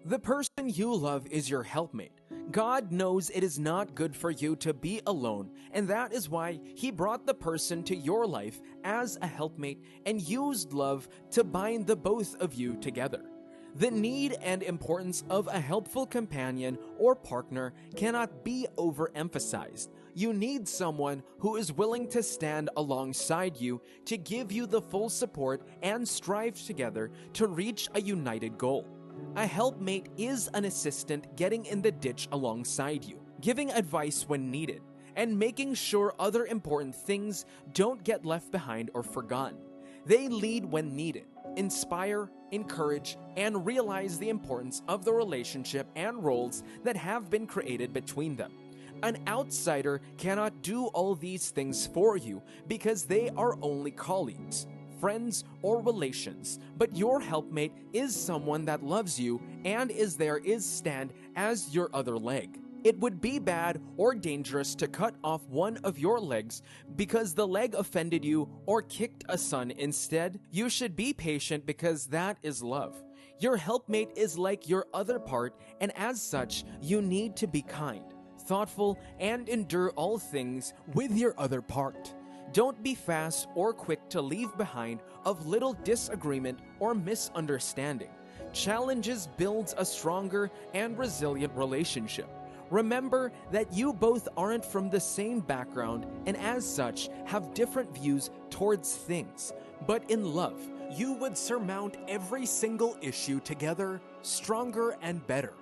The person you love is your helpmate. God knows it is not good for you to be alone, and that is why He brought the person to your life as a helpmate and used love to bind the both of you together. The need and importance of a helpful companion or partner cannot be overemphasized. You need someone who is willing to stand alongside you to give you the full support and strive together to reach a united goal. A helpmate is an assistant getting in the ditch alongside you, giving advice when needed, and making sure other important things don't get left behind or forgotten. They lead when needed, inspire, encourage, and realize the importance of the relationship and roles that have been created between them. An outsider cannot do all these things for you because they are only colleagues, friends, or relations, but your helpmate is someone that loves you and is stand as your other leg. It would be bad or dangerous to cut off one of your legs because the leg offended you or kicked a son instead. You should be patient because that is love. Your helpmate is like your other part, and as such, you need to be kind, thoughtful, and endure all things with your other part. Don't be fast or quick to leave behind of little disagreement or misunderstanding. Challenges builds a stronger and resilient relationship. Remember that you both aren't from the same background and as such have different views towards things. But in love, you would surmount every single issue together, stronger and better.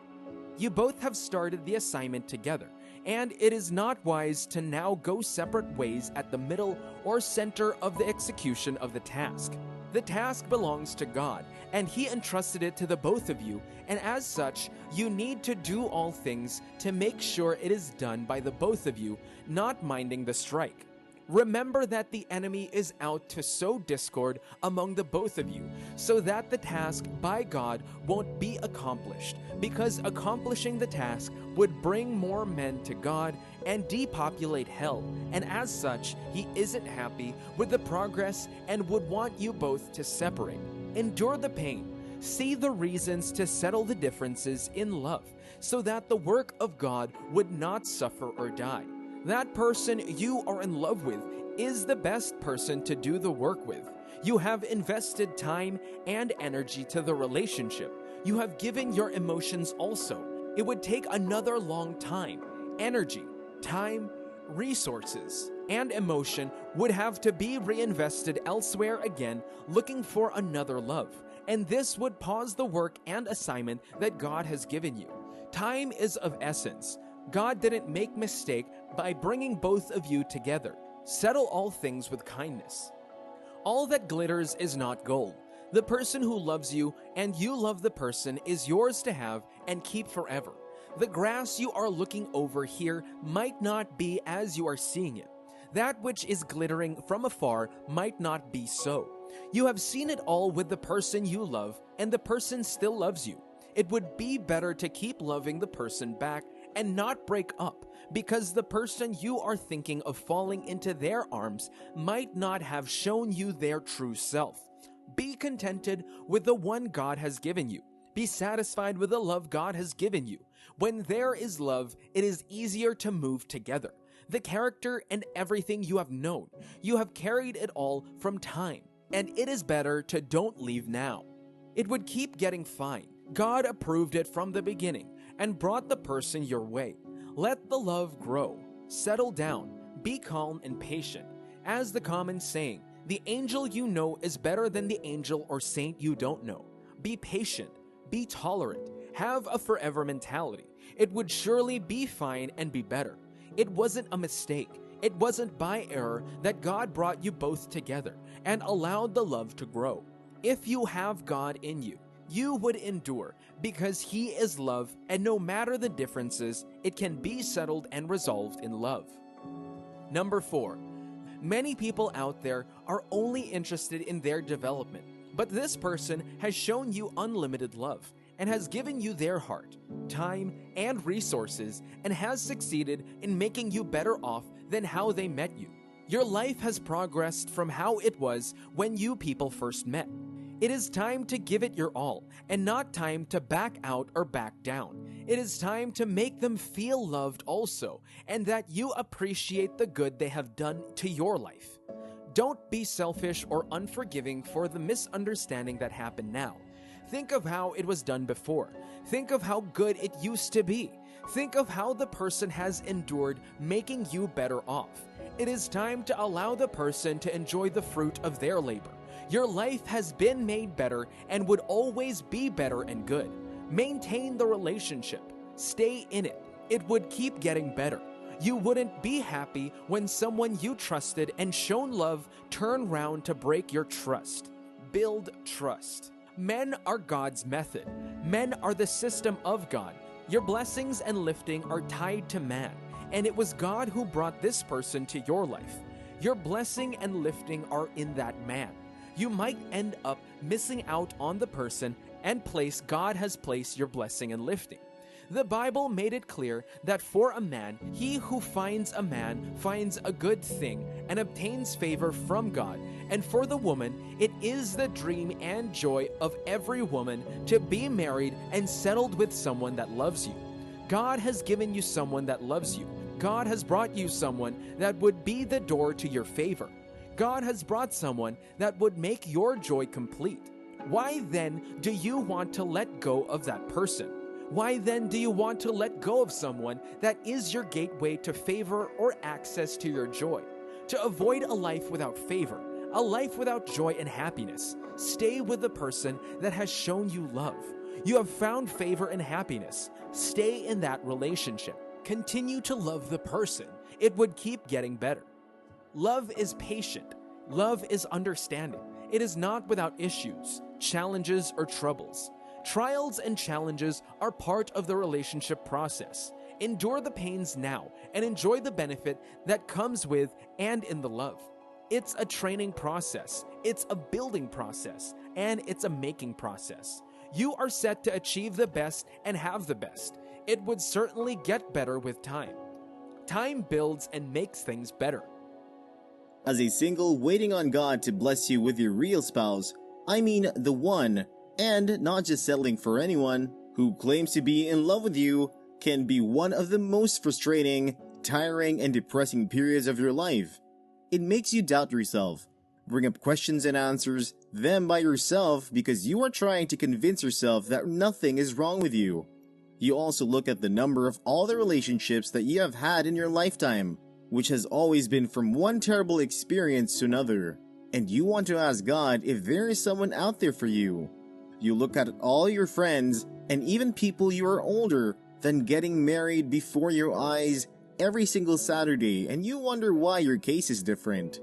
You both have started the assignment together, and it is not wise to now go separate ways at the middle or center of the execution of the task. The task belongs to God, and He entrusted it to the both of you, and as such, you need to do all things to make sure it is done by the both of you, not minding the strike. Remember that the enemy is out to sow discord among the both of you, so that the task by God won't be accomplished, because accomplishing the task would bring more men to God and depopulate hell, and as such, He isn't happy with the progress and would want you both to separate. Endure the pain. See the reasons to settle the differences in love, so that the work of God would not suffer or die. That person you are in love with is the best person to do the work with. You have invested time and energy to the relationship. You have given your emotions also. It would take another long time, energy, time, resources, and emotion would have to be reinvested elsewhere again, looking for another love. And this would pause the work and assignment that God has given you. Time is of essence. God didn't make mistake by bringing both of you together. Settle all things with kindness. All that glitters is not gold. The person who loves you and you love the person is yours to have and keep forever. The grass you are looking over here might not be as you are seeing it. That which is glittering from afar might not be so. You have seen it all with the person you love, and the person still loves you. It would be better to keep loving the person back and not break up, because the person you are thinking of falling into their arms might not have shown you their true self. Be contented with the one God has given you. Be satisfied with the love God has given you. When there is love, it is easier to move together. The character and everything you have known, you have carried it all from time, and it is better to don't leave now. It would keep getting fine. God approved it from the beginning and brought the person your way. Let the love grow. Settle down. Be calm and patient. As the common saying, the angel you know is better than the angel or saint you don't know. Be patient. Be tolerant. Have a forever mentality. It would surely be fine and be better. It wasn't a mistake. It wasn't by error that God brought you both together and allowed the love to grow. If you have God in you, you would endure because He is love, and no matter the differences, it can be settled and resolved in love. Number 4. Many people out there are only interested in their development, but this person has shown you unlimited love and has given you their heart, time, and resources, and has succeeded in making you better off than how they met you. Your life has progressed from how it was when you people first met. It is time to give it your all, and not time to back out or back down. It is time to make them feel loved also, and that you appreciate the good they have done to your life. Don't be selfish or unforgiving for the misunderstanding that happened now. Think of how it was done before. Think of how good it used to be. Think of how the person has endured, making you better off. It is time to allow the person to enjoy the fruit of their labor. Your life has been made better and would always be better and good. Maintain the relationship. Stay in it. It would keep getting better. You wouldn't be happy when someone you trusted and shown love turned round to break your trust. Build trust. Men are God's method. Men are the system of God. Your blessings and lifting are tied to man, and it was God who brought this person to your life. Your blessing and lifting are in that man. You might end up missing out on the person and place God has placed your blessing and lifting. The Bible made it clear that for a man, he who finds a man finds a good thing and obtains favor from God. And for the woman, it is the dream and joy of every woman to be married and settled with someone that loves you. God has given you someone that loves you. God has brought you someone that would be the door to your favor. God has brought someone that would make your joy complete. Why then do you want to let go of that person? Why then do you want to let go of someone that is your gateway to favor or access to your joy? To avoid a life without favor, a life without joy and happiness, stay with the person that has shown you love. You have found favor and happiness. Stay in that relationship. Continue to love the person. It would keep getting better. Love is patient. Love is understanding. It is not without issues, challenges, or troubles. Trials and challenges are part of the relationship process. Endure the pains now and enjoy the benefit that comes with and in the love. It's a training process, it's a building process, and it's a making process. You are set to achieve the best and have the best. It would certainly get better with time. Time builds and makes things better. As a single waiting on God to bless you with your real spouse, I mean the one, and not just settling for anyone who claims to be in love with you, can be one of the most frustrating, tiring, and depressing periods of your life. It makes you doubt yourself, bring up questions and answers them by yourself because you are trying to convince yourself that nothing is wrong with you. You also look at the number of all the relationships that you have had in your lifetime, which has always been from one terrible experience to another, and you want to ask God if there is someone out there for you. You look at all your friends and even people you are older than getting married before your eyes every single Saturday, and you wonder why your case is different.